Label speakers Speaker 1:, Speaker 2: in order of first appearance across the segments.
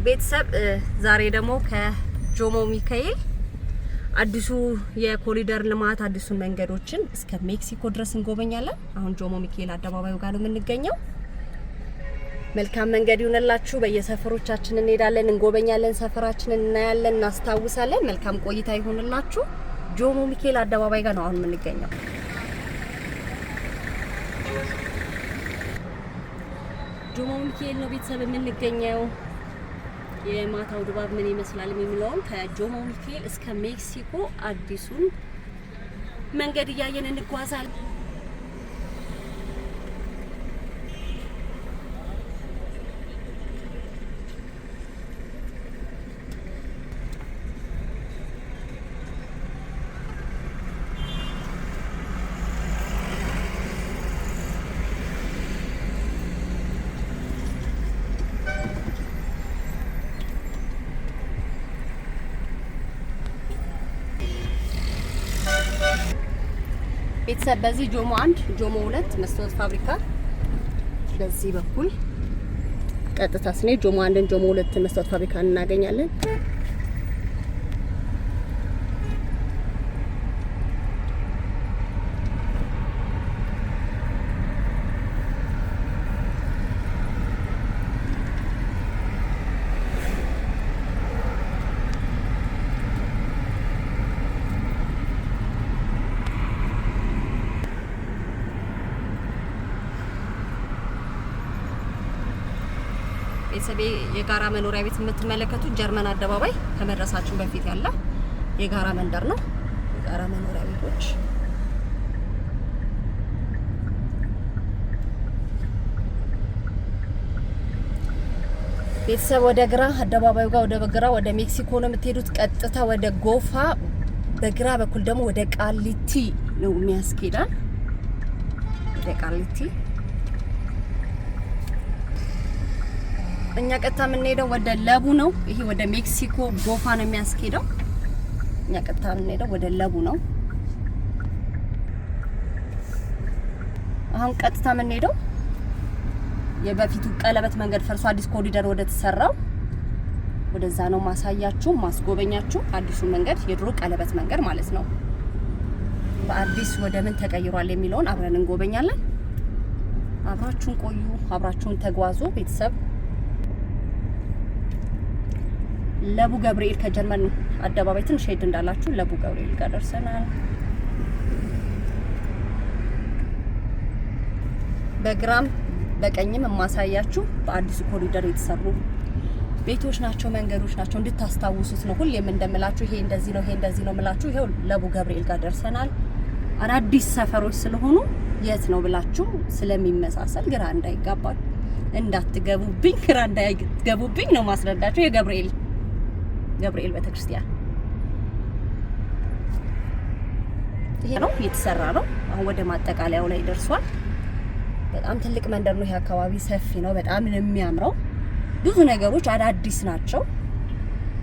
Speaker 1: ቤተሰብ ዛሬ ደግሞ ከጆሞ ሚካኤል አዲሱ የኮሪደር ልማት አዲሱን መንገዶችን እስከ ሜክሲኮ ድረስ እንጎበኛለን። አሁን ጆሞ ሚካኤል አደባባዩ ጋር ነው የምንገኘው። መልካም መንገድ ይሁንላችሁ። በየሰፈሮቻችን እንሄዳለን፣ እንጎበኛለን፣ ሰፈራችንን እናያለን፣ እናስታውሳለን። መልካም ቆይታ ይሁንላችሁ። ጆሞ ሚካኤል አደባባይ ጋር ነው አሁን የምንገኘው። ጆሞ ሚካኤል ነው ቤተሰብ የምንገኘው። የማታው ድባብ ምን ይመስላል የሚለውን ከጆሞ ሚካኤል እስከ ሜክሲኮ አዲሱን መንገድ እያየን እንጓዛለን። ቤተሰብ በዚህ ጆሞ 1 ጆሞ 2 መስታወት ፋብሪካ በዚህ በኩል ቀጥታ ስንሄድ ጆሞ 1 ጆሞ 2 መስታወት ፋብሪካ እናገኛለን። ቤተሰብ የጋራ መኖሪያ ቤት የምትመለከቱት ጀርመን አደባባይ ከመድረሳችን በፊት ያለ የጋራ መንደር ነው። የጋራ መኖሪያ ቤቶች ቤተሰብ ወደ ግራ አደባባዩ ጋር ወደ በግራ ወደ ሜክሲኮ ነው የምትሄዱት። ቀጥታ ወደ ጎፋ፣ በግራ በኩል ደግሞ ወደ ቃሊቲ ነው የሚያስኬዳል። ወደ ቃሊቲ እኛ ቀጥታ የምንሄደው ወደ ለቡ ነው። ይሄ ወደ ሜክሲኮ ጎፋ ነው የሚያስኬደው። እኛ ቀጥታ የምንሄደው ወደ ለቡ ነው። አሁን ቀጥታ የምንሄደው የበፊቱ ቀለበት መንገድ ፈርሶ አዲስ ኮሪደር ወደ ተሰራው ወደዛ ነው ማሳያችሁ፣ ማስጎበኛችሁ። አዲሱ መንገድ የድሮ ቀለበት መንገድ ማለት ነው። በአዲስ ወደ ምን ተቀይሯል የሚለውን አብረን እንጎበኛለን። አብራችሁን ቆዩ፣ አብራችሁን ተጓዙ ቤተሰብ። ለቡ ገብርኤል ከጀርመን አደባባይ ትንሽ ሄድ እንዳላችሁ ለቡ ገብርኤል ጋር ደርሰናል። በግራም በቀኝም የማሳያችሁ በአዲሱ ኮሪደር የተሰሩ ቤቶች ናቸው፣ መንገዶች ናቸው። እንድታስታውሱት ነው ሁሌም እንደምላችሁ። ይሄ እንደዚህ ነው፣ ይሄ እንደዚህ ነው ምላችሁ። ይሄው ለቡ ገብርኤል ጋር ደርሰናል። አዳዲስ ሰፈሮች ስለሆኑ የት ነው ብላችሁ ስለሚመሳሰል ግራ እንዳይጋባችሁ እንዳትገቡብኝ፣ ግራ እንዳይገቡብኝ ነው ማስረዳችሁ። ገብርኤል ቤተክርስቲያን ይሄ ነው የተሰራ ነው። አሁን ወደ ማጠቃለያው ላይ ደርሷል። በጣም ትልቅ መንደር ነው። ይሄ አካባቢ ሰፊ ነው። በጣም ነው የሚያምረው። ብዙ ነገሮች አዳዲስ ናቸው።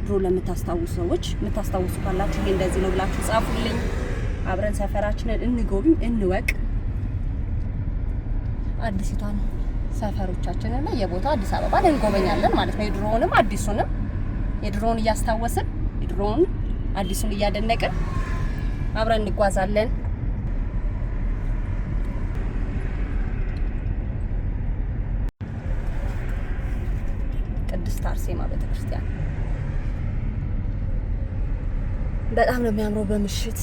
Speaker 1: ድሮ ለምታስታውሱ ሰዎች የምታስታውሱ ካላችሁ ይሄ እንደዚህ ነው ብላችሁ ጻፉልኝ። አብረን ሰፈራችንን እንጎብኝ፣ እንወቅ። አዲስቷን ሰፈሮቻችንን እና የቦታ አዲስ አበባ እንጎበኛለን ማለት ነው። የድሮውንም አዲሱንም የድሮውን እያስታወስን የድሮውን አዲሱን እያደነቅን አብረን እንጓዛለን። ቅድስት አርሴማ ቤተክርስቲያን በጣም ነው የሚያምረው። በምሽት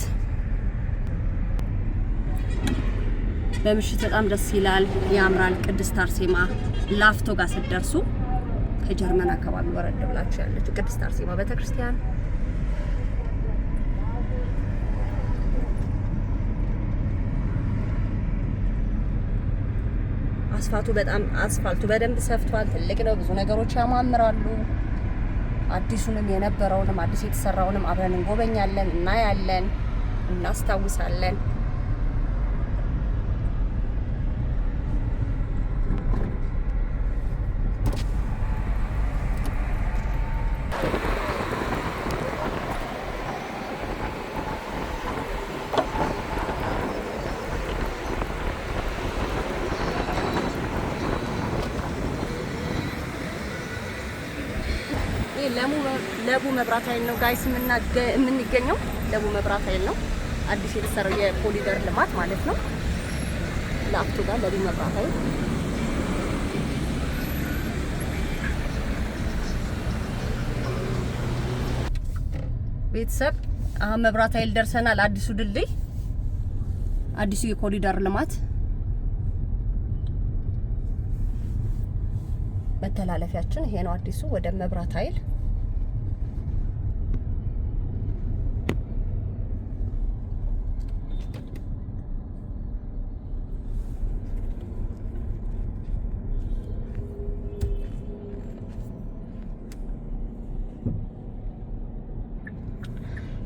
Speaker 1: በጣም ደስ ይላል፣ ያምራል። ቅድስት አርሴማ ላፍቶ ጋር ስትደርሱ ከጀርመን አካባቢ ወረድ ብላችሁ ያለችው ቅድስት አርሴማ ቤተክርስቲያን አስፋልቱ በደንብ ሰፍቷል። ትልቅ ነው። ብዙ ነገሮች ያማምራሉ። አዲሱንም የነበረውንም አዲስ የተሰራውንም አብረን እንጎበኛለን፣ እናያለን፣ እናስታውሳለን። ይሄ ለቡ መብራት ኃይል ነው ጋይስ የምንገኘው ለቡ መብራት ኃይል ነው። አዲስ የተሰራው የኮሪደር ልማት ማለት ነው። ላፍቶ ጋር ለቡ መብራት ኃይል ቤተሰብ አሁን መብራት ኃይል ደርሰናል። አዲሱ ድልድይ አዲሱ የኮሪደር ልማት መተላለፊያችን ይሄ ነው። አዲሱ ወደ መብራት ኃይል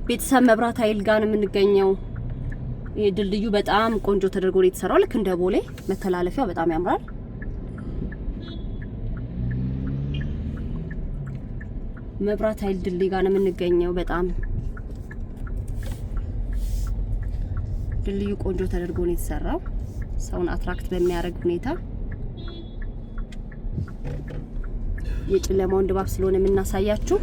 Speaker 1: ቤተሰብ መብራት ኃይል ጋር ነው የምንገኘው። ይሄ ድልድዩ በጣም ቆንጆ ተደርጎ ነው የተሰራው። ልክ እንደ ቦሌ መተላለፊያው በጣም ያምራል። መብራት ኃይል ድልድይ ጋር ነው የምንገኘው። በጣም ድልድዩ ቆንጆ ተደርጎ ነው የተሰራው፣ ሰውን አትራክት በሚያደርግ ሁኔታ። የጨለማውን ድባብ ስለሆነ የምናሳያችሁ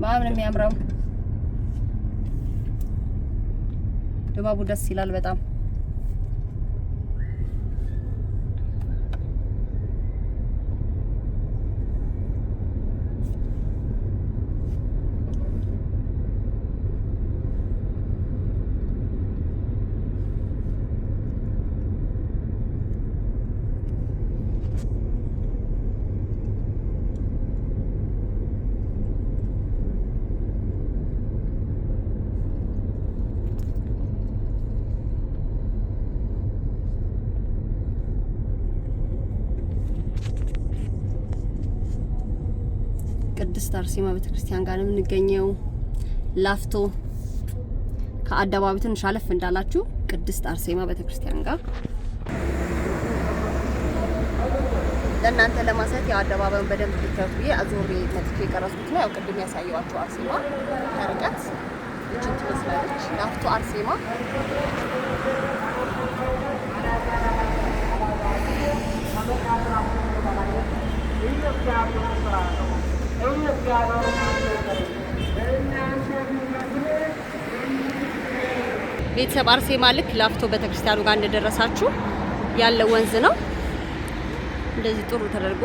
Speaker 1: ማንም የሚያምረው ድባቡ ደስ ይላል በጣም። ቅድስት አርሴማ ቤተክርስቲያን ጋር ነው የምንገኘው። ላፍቶ ከአደባባዩ ትንሽ አለፍ እንዳላችሁ ቅድስት አርሴማ ቤተክርስቲያን ጋር ለእናንተ ለማሳየት የአደባባዩን በደንብ ልታዩት ብዬ አዞሬ መጥቼ የቀረጽኩት ነው። ያው ቅድም ያሳየኋችሁ አርሴማ ከርቀት እቺን ትመስላለች። ላፍቶ አርሴማ ቤተሰብ አርሴማ ልክ ላፍቶ ቤተክርስቲያኑ ጋር እንደደረሳችሁ ያለው ወንዝ ነው። እንደዚህ ጥሩ ተደርጎ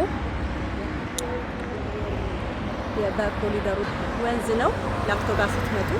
Speaker 1: የበኮሪደሩ ወንዝ ነው። ላፍቶ ጋር ስትመጡ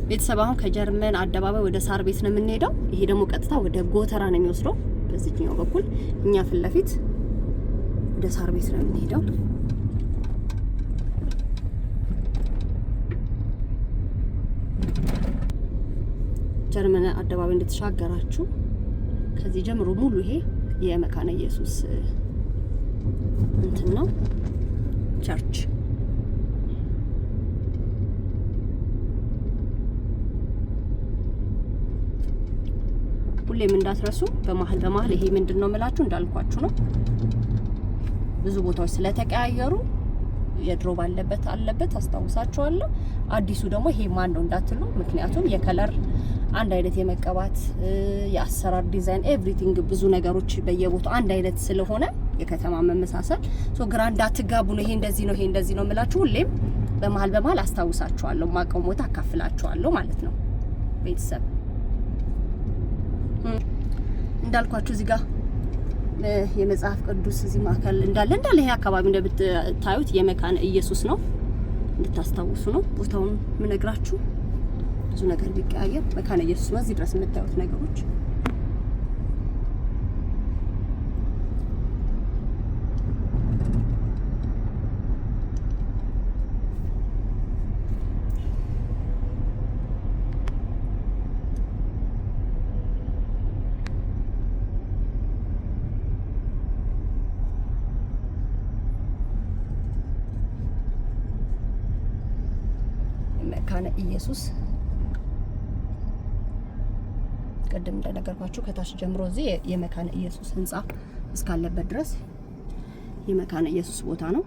Speaker 1: ቤተሰብ አሁን ከጀርመን አደባባይ ወደ ሳር ቤት ነው የምንሄደው። ይሄ ደግሞ ቀጥታ ወደ ጎተራ ነው የሚወስደው በዚህኛው በኩል። እኛ ፊት ለፊት ወደ ሳር ቤት ነው የምንሄደው። ጀርመን አደባባይ እንደተሻገራችሁ ከዚህ ጀምሮ ሙሉ ይሄ የመካነ ኢየሱስ እንትን ነው ቸርች። ሁሌም እንዳትረሱ በመሀል ይሄ ምንድነው መላችሁ እንዳልኳችሁ ነው። ብዙ ቦታዎች ስለተቀያየሩ የድሮ አለበት አስታውሳችኋለሁ። አዲሱ ደግሞ ይሄ ማን ነው እንዳትሉ፣ ምክንያቱም የከለር አንድ አይነት የመቀባት የአሰራር ዲዛይን ኤቭሪቲንግ ብዙ ነገሮች በየቦታው አንድ አይነት ስለሆነ የከተማ መመሳሰል ግራ እንዳትጋቡ ነው። ይሄ እንደዚህ ነው መላችሁ። ሁሌም በመሀል አስታውሳችኋለሁ፣ ማቀሞታ አካፍላችኋለሁ ማለት ነው ቤተሰብ። እንዳልኳችሁ እዚህ ጋር የመጽሐፍ ቅዱስ እዚህ ማከል እንዳለ ይሄ አካባቢ እንደምታዩት የመካነ ኢየሱስ ነው። እንድታስታውሱ ነው ቦታውን ምነግራችሁ። ብዙ ነገር ቢቀያየር መካነ ኢየሱስ ነው እዚህ ድረስ የምታዩት ነገሮች። መካነ ኢየሱስ ቀደም እንደነገርኳችሁ ከታች ጀምሮ እዚህ የመካነ ኢየሱስ ህንጻ እስካለበት ድረስ የመካነ ኢየሱስ ቦታ ነው።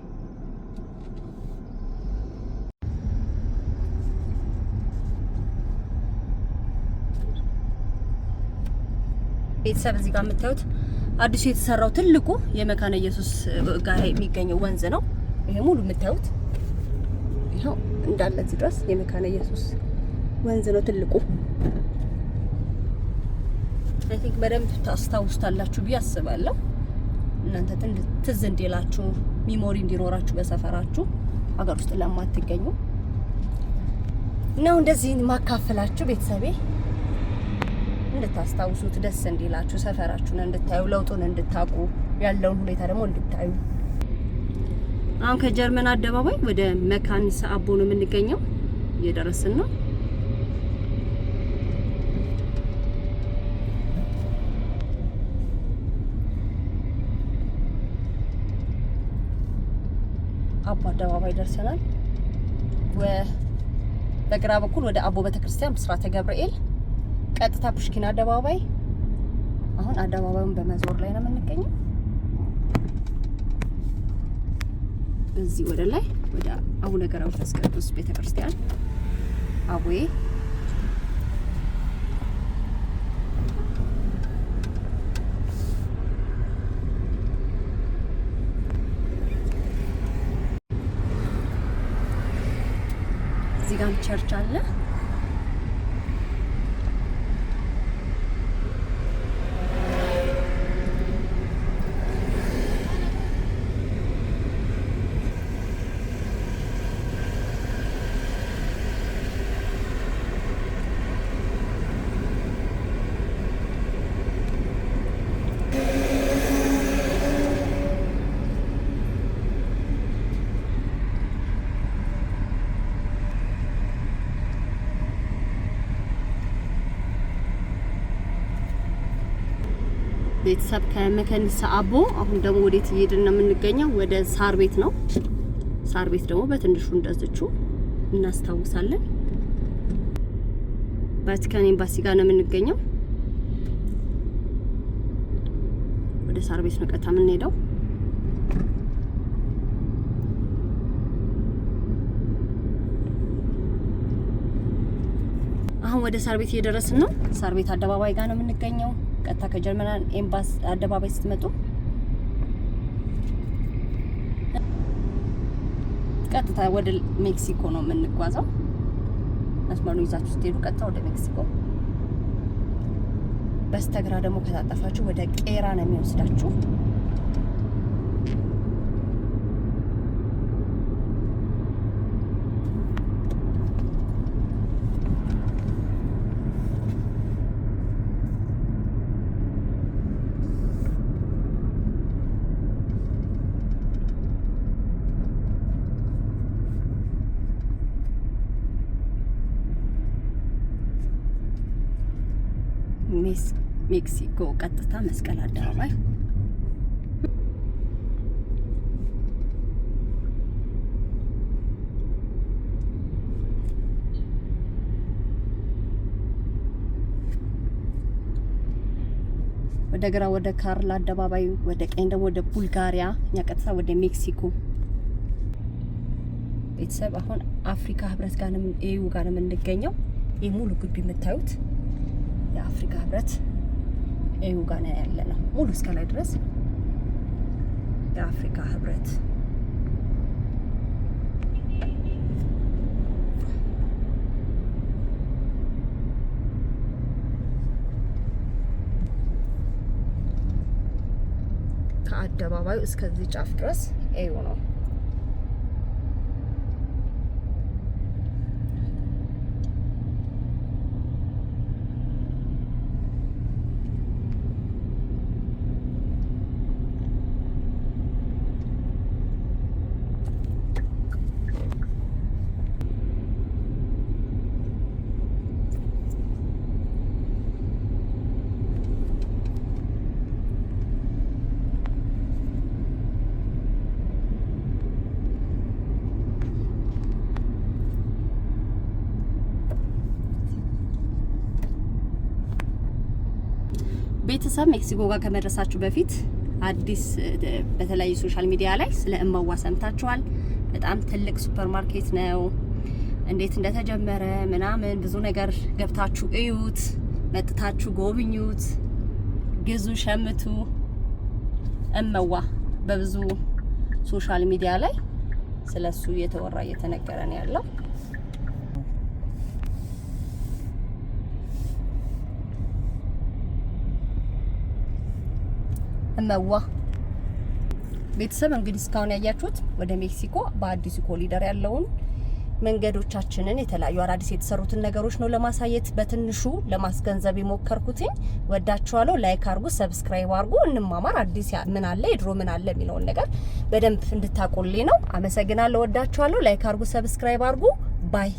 Speaker 1: ቤተሰብ እዚህ ጋር የምታዩት አዲሱ የተሰራው ትልቁ የመካነ ኢየሱስ ጋር የሚገኘው ወንዝ ነው። ይሄ ሙሉ የምታዩት ይሄው እንዳለ እዚህ ድረስ የመካነ ኢየሱስ ወንዝ ነው ትልቁ። አይ ቲንክ በደንብ ታስታውሱታላችሁ ብዬ አስባለሁ። እናንተ ትዝ እንዲላችሁ ሚሞሪ እንዲኖራችሁ በሰፈራችሁ ሀገር ውስጥ ለማትገኙ ነው እንደዚህ ማካፈላችሁ ቤተሰቤ እንድታስታውሱት ደስ እንዲላችሁ ሰፈራችሁን እንድታዩ ለውጡን እንድታቁ ያለውን ሁኔታ ደግሞ እንድታዩ። አሁን ከጀርመን አደባባይ ወደ መካኒሳ አቦ ነው የምንገኘው። እየደረስን ነው። አቦ አደባባይ ደርሰናል። በግራ በኩል ወደ አቦ ቤተክርስቲያን ብስራተ ገብርኤል፣ ቀጥታ ፑሽኪን አደባባይ። አሁን አደባባዩን በመዞር ላይ ነው የምንገኘው። እዚህ ወደ ላይ ወደ አቡነ ገብረ መንፈስ ቅዱስ ቤተክርስቲያን አቡዬ እዚህ ጋር ቸርች አለ። ቤተሰብ ከመካኒሳ አቦ አሁን ደግሞ ወዴት እየሄድን ነው የምንገኘው? ወደ ሳር ቤት ነው። ሳር ቤት ደግሞ በትንሹ እንደዝቹ እናስታውሳለን። ቫቲካን ኤምባሲ ጋር ነው የምንገኘው። ወደ ሳር ቤት ነው ቀጥታ የምንሄደው። አሁን ወደ ሳር ቤት እየደረስን ነው። ሳር ቤት አደባባይ ጋር ነው የምንገኘው። ቀጥታ ከጀርመን ኤምባሲ አደባባይ ስትመጡ ቀጥታ ወደ ሜክሲኮ ነው የምንጓዘው። መስመሩን ይዛችሁ ስትሄዱ ቀጥታ ወደ ሜክሲኮ፣ በስተግራ ደግሞ ከታጠፋችሁ ወደ ቄራ ነው የሚወስዳችሁ። ሜክሲኮ ቀጥታ መስቀል አደባባይ ወደ ግራ ወደ ካርል አደባባይ፣ ወደ ቀኝ ደግሞ ወደ ቡልጋሪያ፣ እኛ ቀጥታ ወደ ሜክሲኮ። ቤተሰብ አሁን አፍሪካ ህብረት ጋር ነው ኤዩ ጋር ነው የምንገኘው። ይሄ ሙሉ ግቢ የምታዩት የአፍሪካ ህብረት ኤዩ ጋር ነው ያለ ነው። ሙሉ እስከ ላይ ድረስ የአፍሪካ ህብረት አደባባዩ እስከዚህ ጫፍ ድረስ እዩ ነው። ቤተሰብ ሜክሲኮ ጋር ከመድረሳችሁ በፊት አዲስ በተለያዩ ሶሻል ሚዲያ ላይ ስለ እመዋ ሰምታችኋል። በጣም ትልቅ ሱፐርማርኬት ነው። እንዴት እንደተጀመረ ምናምን ብዙ ነገር ገብታችሁ እዩት፣ መጥታችሁ ጎብኙት፣ ግዙ፣ ሸምቱ። እመዋ በብዙ ሶሻል ሚዲያ ላይ ስለሱ እየተወራ እየተነገረ ነው ያለው። እመዋ ቤተሰብ እንግዲህ እስካሁን ያያችሁት ወደ ሜክሲኮ በአዲሱ ኮሪደር ያለውን መንገዶቻችንን የተለያዩ አዳዲስ የተሰሩትን ነገሮች ነው ለማሳየት በትንሹ ለማስገንዘብ የሞከርኩትኝ። ወዳችኋለሁ። ላይክ አድርጉ፣ ሰብስክራይብ አድርጉ። እንማማር። አዲስ ምን አለ የድሮ ምን አለ የሚለውን ነገር በደንብ እንድታቆልኝ ነው። አመሰግናለሁ። ወዳችኋለሁ። ላይክ አድርጉ፣ ሰብስክራይብ አድርጉ። ባይ